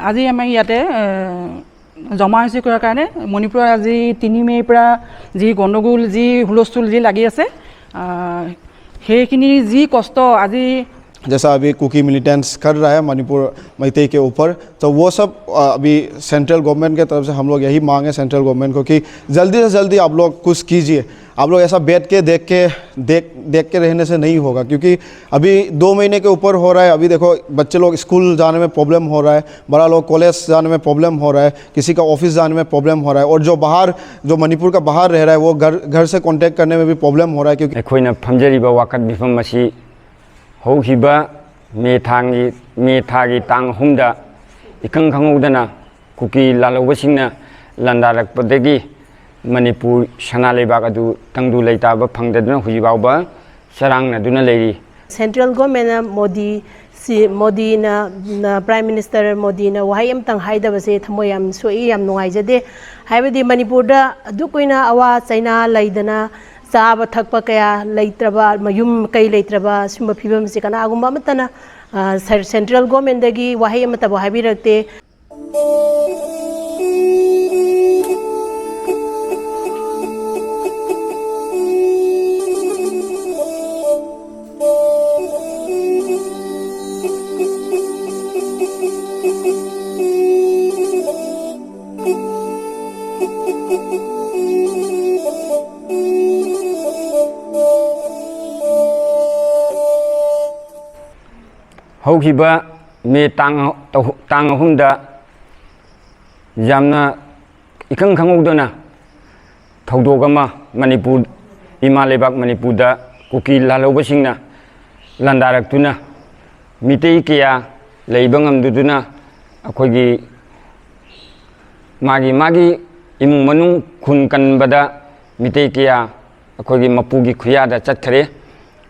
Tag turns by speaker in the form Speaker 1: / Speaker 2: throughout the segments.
Speaker 1: আজি আমি ইয়াতে জমা হৈছোঁ কৰাৰ কাৰণে মণিপুৰৰ আজি 3 মে'ৰ পৰা যি গণ্ডগোল যি হুলস্থুল যি লাগি আছে সেইখিনি যি কষ্ট আজি
Speaker 2: जैसा अभी कुकी मिलिटेंट्स कर रहा है मणिपुर मैतेई के ऊपर, तो वो सब अभी सेंट्रल गवर्नमेंट के तरफ से हम लोग यही मांग है सेंट्रल गवर्नमेंट को कि जल्दी से जल्दी आप लोग कुछ कीजिए। आप लोग ऐसा बैठ के देख के रहने से नहीं होगा, क्योंकि अभी 2 महीने के ऊपर हो रहा है। अभी देखो बच्चे लोग स्कूल जाने में प्रॉब्लम हो रहा है, बड़ा लोग कॉलेज जाने में प्रॉब्लम हो रहा है, किसी का ऑफिस जाने में प्रॉब्लम हो रहा है, और जो मणिपुर का बाहर रह रहा है वो घर से कॉन्टैक्ट करने में भी प्रॉब्लम हो रहा है। क्योंकि
Speaker 3: होखिबा मे थागी तांग हुमदा इकंग खंगौदना कुकी लालौबसिंगना लंदारकपदगी मणिपुर सना लेबाक अदु तंगदु लेताबा फंगदना हुजिबावबा सरांगनदुना लेरी।
Speaker 4: Central government Modi prime minister Modi वहाई अमतंग हाइदबसे थमोय याम सोई याम नुंगाइजदे हाइबदि मणिपुर दा अदु कोइना अवा चाइना लैदना चाब थकप कया लेत्रबा मयुम कई लेत्रबा सुम फिबम से कनागुम्बा मतना सेंट्रल गवर्नमेंट दगी वहाई अमतबो हाबिरक्ते।
Speaker 3: होखिबा मे तांग हुमदा जामना इकंग खंगौदना थौदोगमा मणिपुर इमा लेबाक मणिपुरदा कुकी लालौबसिंगना लंदारक्तुना मितेई कया लेइबा ngamduduna अखोगी मागी इमुंग मनुंग खुन कनबदा मितेई कया अखोगी मपुगी खुयादा चतखरे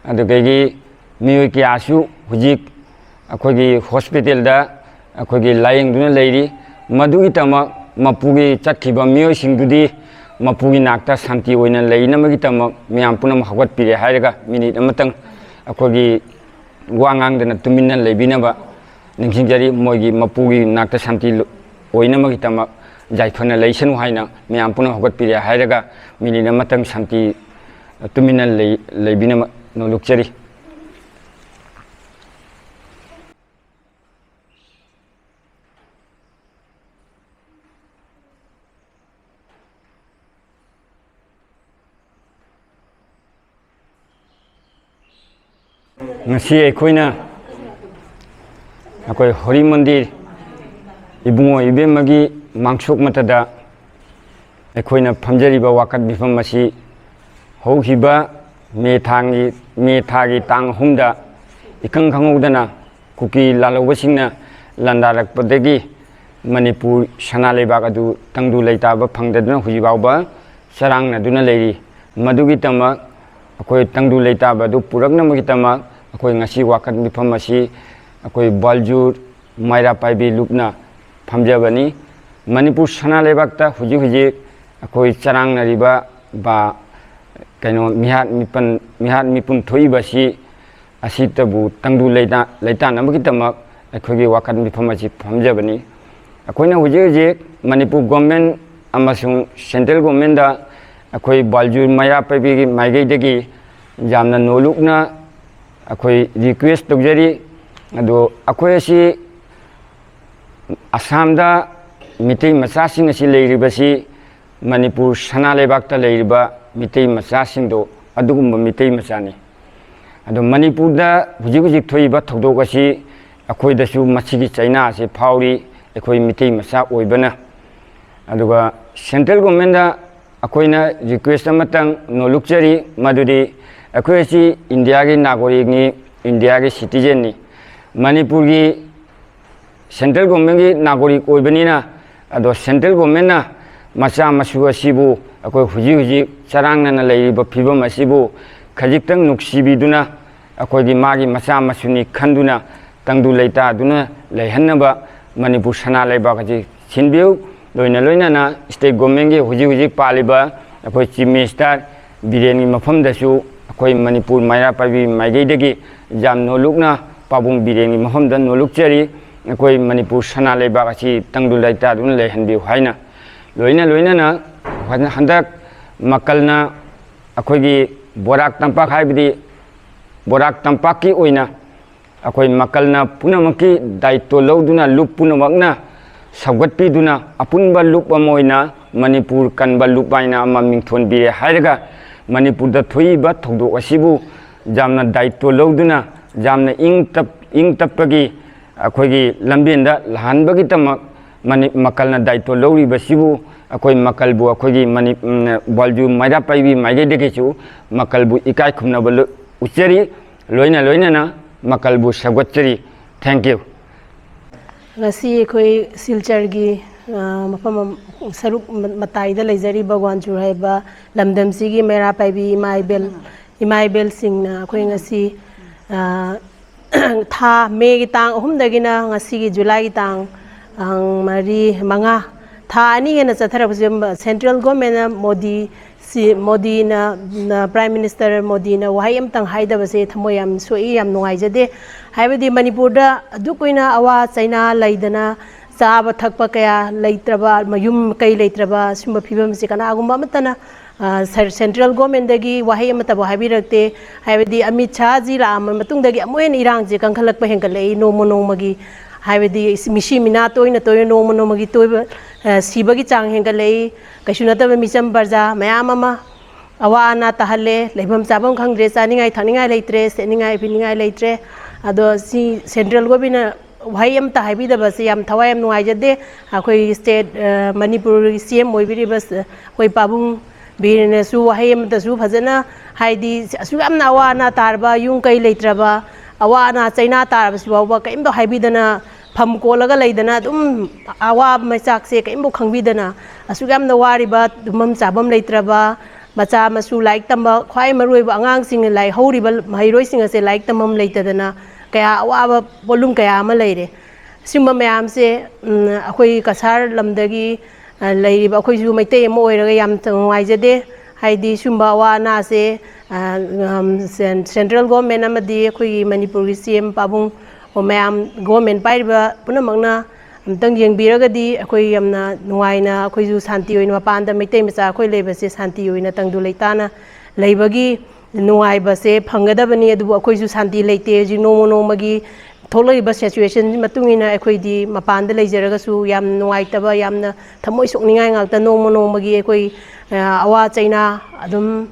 Speaker 3: अदुगैगी मियोय कयासु हुजिक अखोगी हॉस्पिटल दा अखोगी लायंगदुना लेरी मदुगी तमक मपुगी चतखिबा मियोय सिंगदुदी मपुगी नाकता शांति ओइना लेइनमगी तमक मियाम पुनम हगत पिरे हायरगा मिनिट अमतंग अखोगी वांगांगदना तुमिनना लेबिनबा निंसिंगजरी मोगी मपुगी नाकता शांति ओइनमगी तमक जायफना लेइसनु हायना मियाम पुनम हगत पिरे हायरगा मिनिट अमतंग शांति तुमिनना लेबिनबा नोलुकचरी। ngasi aikoina akoi hori mandir ibungo ibemagi mangsuk matada aikoina phamjariba wakat bifam masi hohiba me thagi tang humda ikang khangudana kuki lalawasingna landarakpadagi manipur sana lebak adu tangdu leitaba phangdaduna hujibawba sarangna duna leiri madugi tamak akoi tangdu leitaba du purakna magi tamak अखोई ngasi wakat bifam asi अखोई बालजुर मायरा पाइबी लुपना फमजबनी मणिपुर सना लेबाकता हुजी अखोई चरांग नरिबा बा कनो मिहात मिपुन थोइबसी असितबु तंगदु लेता नमगी तमक अखोगी वाkat bifam asi फमजबनी अखोइना हुजी मणिपुर गवर्नमेंट अमसुंग सेंट्रल गवर्नमेंट दा अखोई बालजुर मायरा पाइबी माइगैदगी जामना नोलुकना अखोई रिक्वेस्ट तौजरी अदो अखोई असि असम दा मितै मचासिंग असि लेरिबसी मणिपुर सना लेबाकता लेरिबा मितै मचासिंग दो अदुगुम्बा मितै मचानी अदो मणिपुर दा हुजिक थोइबा थौदोक असि अखोई दसु मसिगी चाइना से फाउरी अखोई मितै मचा ओइबना अदुगा सेंट्रल गवर्नमेंट दा अखोइना रिक्वेस्ट अमतंग नोलुकचरी मदुदी अखोई इंडिया की नागरिक इंडिया की सिटीजन मणिपुर की सेंट्रल गवर्नमेंट की नागरिक ओइबनिना अदो सेंट्रल गवर्नमेंट ना मचा मसु असिबु अखोई हुजी चरांगना लेरिबा फिबम असिबु खजिक्तंग नुक्सिबिदुना अखोई की मागी मचा मसुनी खंदुना तंगदु लेता दुना लेहन्नबा मणिपुर सना लेबाक जी सिनबिउ लोइना स्टेट गवर्नमेंट की हुजी पालिबा अखोई चीफ मिनिस्टर बिरेन की मफम दसु अखोई मणिपुर मायरा पाइबी माइगैदगी जाम नोलुकना पाबुंग बिरेन की मफम द नोलुकचरी ꯑꯩꯈꯣꯏ ꯃꯅꯤꯄꯨꯔ ꯁꯅꯥ ꯂꯩꯕꯥꯛ ꯑꯁꯤ ꯇꯪꯗꯨ ꯂꯩꯇꯥꯗꯨꯅ ꯂꯩꯍꯟꯕꯤꯌꯨ ꯍꯥꯏꯅ ꯂꯣꯏꯅꯅ ꯍꯟꯗꯛ ꯃꯀꯜꯅ ꯑꯩꯈꯣꯏꯒꯤ ꯕꯣꯔꯥꯛ ꯇꯝꯄꯥꯛ ꯍꯥꯏꯕꯗꯤ ꯕꯣꯔꯥꯛ ꯇꯝꯄꯥꯛꯀꯤ ꯑꯣꯏꯅ ꯑꯩꯈꯣꯏ ꯃꯀꯜꯅ ꯄꯨꯝꯅꯃꯛꯀꯤ ꯗꯥꯏꯇꯣ ꯂꯧꯗꯨꯅ ꯂꯨꯞ ꯄꯨꯝꯅꯃꯛꯅ ꯁꯧꯒꯠꯄꯤꯗꯨꯅ ꯑꯄꯨꯟꯕ ꯂꯨꯞ ꯑꯃ ꯑꯣꯏꯅ ꯃꯅꯤꯄꯨꯔ ꯀꯟꯕ ꯂꯨꯞ ꯍꯥꯏꯅ ꯑꯃ ꯃꯤꯡꯊꯣꯟꯕꯤꯔꯦ ꯍꯥꯏꯔꯒ ꯃꯅꯤꯄꯨꯔꯗ ꯊꯣꯛꯏꯕ ꯊꯧꯗꯣꯛ ꯑꯁꯤꯕꯨ ꯌꯥꯝꯅ ꯗꯥꯏꯇꯣ ꯂꯧꯗꯨꯅ ꯌꯥꯝꯅ ꯏꯪ ꯇꯞꯄꯒꯤ ꯑꯩꯈꯣꯏꯒꯤ ꯂꯝꯕꯦꯟꯗ ꯂꯥꯛꯍꯟꯕꯒꯤꯗꯃꯛ ꯃꯀꯜꯅ ꯗꯥꯏꯇꯣ ꯂꯧꯔꯤꯕꯁꯤꯕꯨ ꯑꯩꯈꯣꯏ ꯃꯀꯜꯕꯨ ꯑꯩꯈꯣꯏꯒꯤ ꯋꯥꯜꯖꯨ ꯃꯩꯔꯥ ꯄꯥꯏꯕꯤ ꯃꯥꯏꯀꯩꯗꯒꯤꯁꯨ ꯃꯀꯜꯕꯨ ꯏꯀꯥꯏ ꯈꯨꯝꯅꯕ ꯎꯠꯆꯔꯤ ꯂꯣꯏꯅꯅ ꯃꯀꯜꯕꯨ ꯁꯧꯒꯠꯆꯔꯤ thank you
Speaker 4: ngasi akhoi silchargi mafam saruk matai da leizariba Wanjur haiba lamdam sigi mera paibi imaibel singna akhoi ngasi tha me gi tang ahum dagina ngasi gi July gi tang mari manga tha ani hena chathara central government Modi na Prime Minister Modi na wahai amtang haida base thamoi yam soi yam nuai jade haibadi Manipur da adukoina awa China laidana chaba thakpa kaya leitraba mayum kai leitraba simba phibam se kana agumba matana central government dagi wahai amata bo habirakte haibadi Amit Shah ji la matung dagi amoen irang je kangkhalak pa hengalei nomo magi haibadi mishi mina toina nomo magi toiba sibagi chang hengalei kaishunata misam barja mayam ama awa ana tahalle lebam chabam khangre chaningai thaningai leitre seningai piningai leitre ado si central government wahai am ta haibi da bas yam thawai am nuai jade akhoi state Manipur CM oibiri bas koi pabung birne su wahai am ta su phajana haidi asu am na awa ana tarba yung kai leitraba awa ana China tarba su bawa kaim do haibi dana pham ko laga leidana dum awa machak se kaim bo khangbi dana asugam na wari ba dumam chabam leitraba bacha masu like tamba khwai maroi ba angang sing lai hori ba mairoi sing ase like tamam leitadana kaya awa ba volume kaya ama leire simba mayam se akhoi kasar lamdagi leiriba akhoi ju maitai am oiraga yam tangwai jade haidi sumba wa na se central government amadi akhoi Manipur gi CM pabung mayam government paiba punamangna amtang yengbiragadi akhoi yamna nuaina akhoi ju santi oina mapanda maitai macha akhoi lebase santi oina tangdu leitana leibagi nuai base phangadabani adu akhoi ju santi leite ji nomo magi tholaiba situation matungina akhoi di mapanda leijaraga su yam nuai taba yamna thamoi sokningai ngakta nomo magi akhoi awa China adum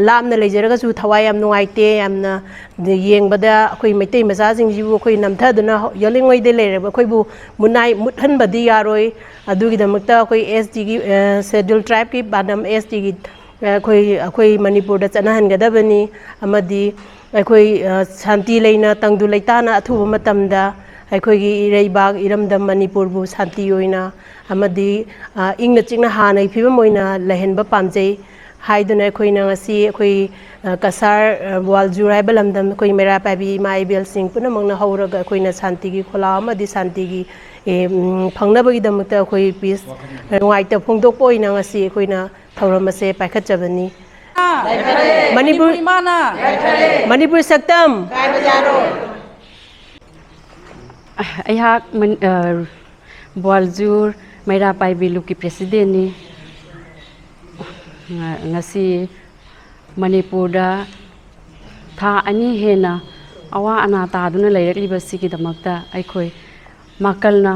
Speaker 4: lamna leijaraga su thawai yam nuaite yamna yengbada akhoi maitai macha sing jibu akhoi namthaduna yolingoi de leireba akhoi bu munai muthanbadi yaroi adugi damakta akhoi SD gi schedule tribe ki badam SD gi akhoi Manipur da chanahangadabani amadi akhoi shanti leina tangdu leitana athuba matamda akhoi gi ireibag iramdam Manipur bu shanti oina amadi ingna chingna hanai phibam oina lehenba pamjai haiduna akhoi na ngasi akhoi kasar Waljur haiba lamdam akhoi mera paibi maibel sing punamangna hauraga akhoi na shanti gi khola amadi shanti gi phangnabagi damakta akhoi peace nuaita phongdokpo oina ngasi akhoi na thauramase paikhatjabani Manipur imana Manipur saktam
Speaker 5: ayhak Waljur mera paibi luki president ni ngasi Manipur da tha ani hena awa ana ta duna leirakliba sigi damakta aikhoi makalna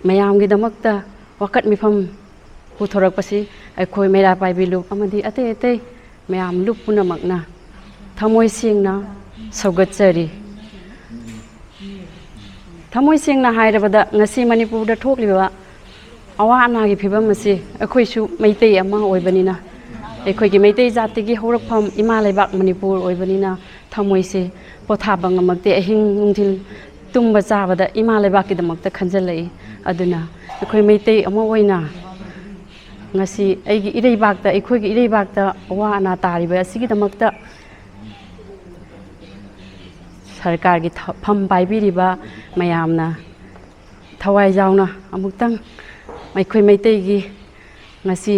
Speaker 5: mayam gi damakta wakat mifam puthorak pasi aikhoi mera paibi lup amadi ate mayam lup punamakna thamoi singna saugatchari thamoi singna hairabada ngasi Manipur da thokliba awa ana gi phibam asi akhoi su maitai ama oibanina akhoi gi maitai jati gi horakpham ima laibak Manipur oibanina thamoi se pothaba ngamakte ahing nungthil tumba chabada ima laibak ki damakta khanjalai aduna akhoi maitai ama oina ngasi aigi ireibakta akhoi gi ireibakta awa ana tariba asigi damakta sarkar gi pham paibiriba mayamna thawai jauna amuktang maikhoi maitai gi ngasi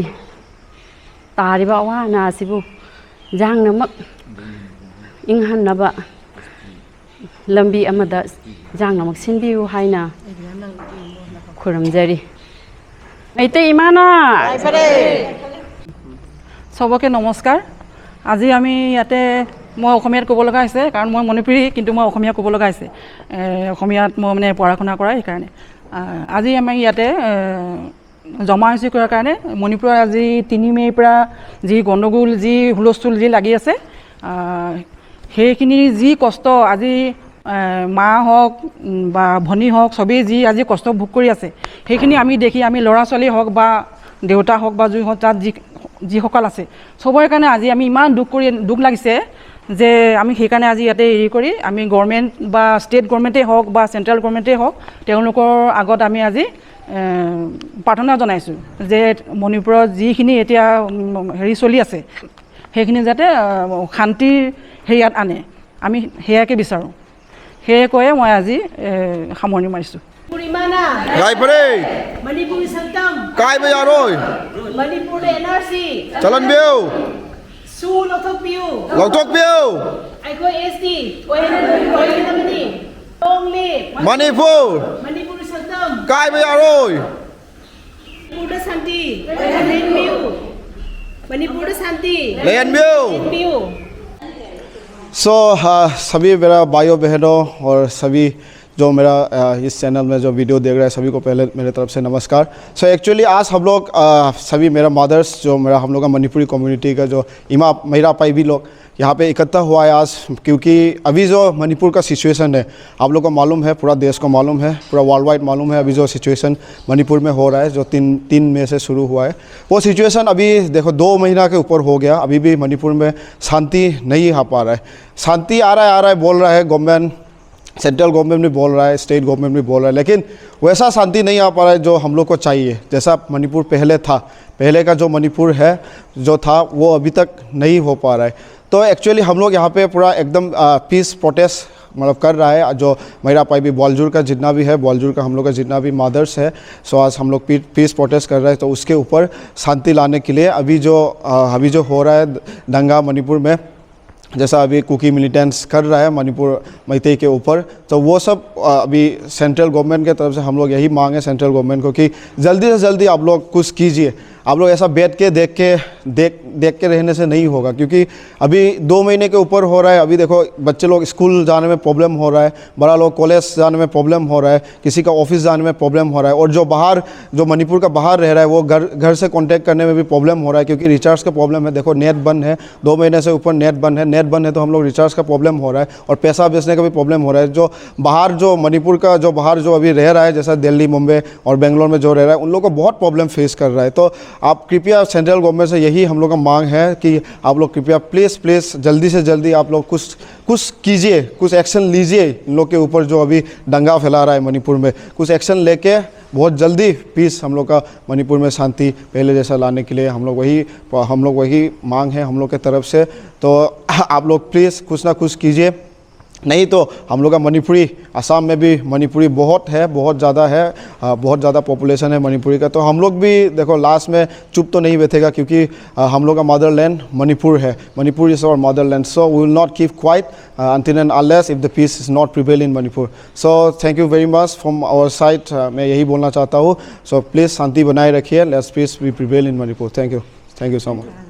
Speaker 5: tariba wana sibu jangnamak inghanaba lambi amada jangnamak sinbiu haina khuramjari maite imana
Speaker 1: সবকে নমস্কাৰ আজি আমি ইয়াতে মই অসমীয়াত ক'ব লগা হৈছে কাৰণ মই মণিপুৰী কিন্তু মই অসমীয়া ক'ব লগা হৈছে অসমীয়াত মই মানে পঢ়া শুনা কৰা সেইকাৰণে আজি আমি ইয়াতে জমা হৈছোঁ কৰাৰ কাৰণে মণিপুৰৰ আজি 3 মে'ৰ পৰা যি গণ্ডগোল যি হুলস্থুল যি লাগি আছে সেইখিনি যি কষ্ট আজি মা হওক বা ভনী হওক চবেই যি আজি কষ্ট ভোগ কৰি আছে সেইখিনি আমি দেখি আমি ল'ৰা ছোৱালী হওক বা দেউতা হওক বা হওক তাত যিসকল আছে চবৰে কাৰণে আজি আমি ইমান দুখ লাগিছে যে আমি সেইকাৰণে আজি ইয়াতে হেৰি কৰি আমি গভৰ্ণমেণ্ট বা ষ্টেট গভৰ্ণমেণ্টেই হওক বা চেণ্ট্ৰেল গভৰ্ণমেণ্টেই হওক তেওঁলোকৰ আগত আমি আজি প্ৰাৰ্থনা জনাইছোঁ যে মণিপুৰত যিখিনি এতিয়া হেৰি চলি আছে সেইখিনি যাতে শান্তিৰ হেৰিয়াত আনে আমি সেয়াকে বিচাৰোঁ সেয়ে কৈয়ে মই আজি সামৰণি মাৰিছোঁ
Speaker 4: Purimana,
Speaker 2: Gaipare,
Speaker 4: Manipur Santam,
Speaker 2: Kai Bayaroi,
Speaker 4: Manipur NRC,
Speaker 2: Chalan Biu,
Speaker 4: Su Lotok Piu,
Speaker 2: Loktok Biu,
Speaker 4: Aiko SD, Oyenamani, Longli,
Speaker 2: Manipur,
Speaker 4: Manipur Santam,
Speaker 2: Kai Bayaroi,
Speaker 4: Manipur Santi, Len Piu, Manipur Santi,
Speaker 2: Len Biu.
Speaker 4: Piu.
Speaker 2: सो सभी मेरा भाइयों बहनों और सभी जो मेरा इस channel में जो वीडियो देख रहे हैं सभी को पहले मेरे तरफ से नमस्कार। सो एक्चुअली आज हम लोग सभी मेरा मदर्स जो मेरा हम लोग का मणिपुरी कम्युनिटी का जो इमा मेरा पाई भी लोग यहाँ पे इकट्ठा हुआ है आज क्योंकि अभी जो मणिपुर का सिचुएशन है आप लोग को मालूम है, पूरा देश को मालूम है, पूरा वर्ल्ड वाइड मालूम है। अभी जो सिचुएशन मणिपुर में हो रहा है जो 3 मई से शुरू हुआ है वो सिचुएशन अभी देखो 2 महीना के ऊपर हो गया, अभी भी मणिपुर में शांति नहीं आ पा रहा है। शांति आ रहा है बोल रहा है गवर्नमेंट, सेंट्रल गवर्नमेंट भी बोल रहा है, स्टेट गवर्नमेंट भी बोल रहा है, लेकिन वैसा शांति नहीं आ पा रहा है जो हम लोग को चाहिए। जैसा मणिपुर पहले था, पहले का जो मणिपुर है जो था वो अभी तक नहीं हो पा रहा है। तो एक्चुअली हम लोग यहाँ पे पूरा एकदम पीस प्रोटेस्ट मतलब कर रहा है। जो मेरा पाई भी बॉलजूर का जितना भी है, बॉलजूर का हम लोग का जितना भी मदर्स है, सो आज हम लोग पीस प्रोटेस्ट कर रहे हैं। तो उसके ऊपर शांति लाने के लिए अभी जो हो रहा है दंगा मणिपुर में, जैसा अभी कुकी मिलिटेंट्स कर रहा है मणिपुर मैतेई के ऊपर, तो वो सब अभी सेंट्रल गवर्नमेंट के तरफ से हम लोग यही मांग है सेंट्रल गवर्नमेंट को कि जल्दी से जल्दी आप लोग कुछ कीजिए। आप लोग ऐसा बैठ के देख के रहने से नहीं होगा, क्योंकि अभी 2 महीने के ऊपर हो रहा है। अभी देखो बच्चे लोग स्कूल जाने में प्रॉब्लम हो रहा है, बड़ा लोग कॉलेज जाने में प्रॉब्लम हो रहा है, किसी का ऑफिस जाने में प्रॉब्लम हो रहा है, और जो मणिपुर का बाहर रह रहा है वो घर से कांटेक्ट करने में भी प्रॉब्लम हो रहा है, क्योंकि रिचार्ज का प्रॉब्लम है। देखो नेट बंद है, 2 महीने से ऊपर नेट बंद है तो हम लोग रिचार्ज का प्रॉब्लम हो रहा है और पैसा बेचने का भी प्रॉब्लम हो रहा है। जो बाहर जो मणिपुर का जो बाहर जो अभी रह रहा है, जैसा दिल्ली, मुंबई और बेंगलोर में जो रह रहा है, उन लोगों को बहुत प्रॉब्लम फेस कर रहा है। तो आप कृपया सेंट्रल गवर्नमेंट से यही हम लोग का मांग है कि आप लोग कृपया प्लीज़ जल्दी से जल्दी आप लोग कुछ कीजिए, कुछ एक्शन लीजिए इन लोग के ऊपर जो अभी दंगा फैला रहा है मणिपुर में। कुछ एक्शन लेके बहुत जल्दी पीस हम लोग का मणिपुर में शांति पहले जैसा लाने के लिए हम लोग वही मांग है हम लोग के तरफ से। तो आप लोग प्लीज़ कुछ ना कुछ कीजिए, नहीं तो हम लोग का मणिपुरी असम में भी मणिपुरी बहुत ज़्यादा पॉपुलेशन है मणिपुरी का। तो हम लोग भी देखो लास्ट में चुप तो नहीं बैठेगा, क्योंकि हम लोग का मदरलैंड मणिपुर है, Manipur is our motherland. So we will not keep quiet until and unless if the peace is not prevail in Manipur. So thank you very much from our side. मैं यही बोलना चाहता हूँ। So please शांति बनाए रखिए, let's peace be prevail in Manipur. Thank you so much.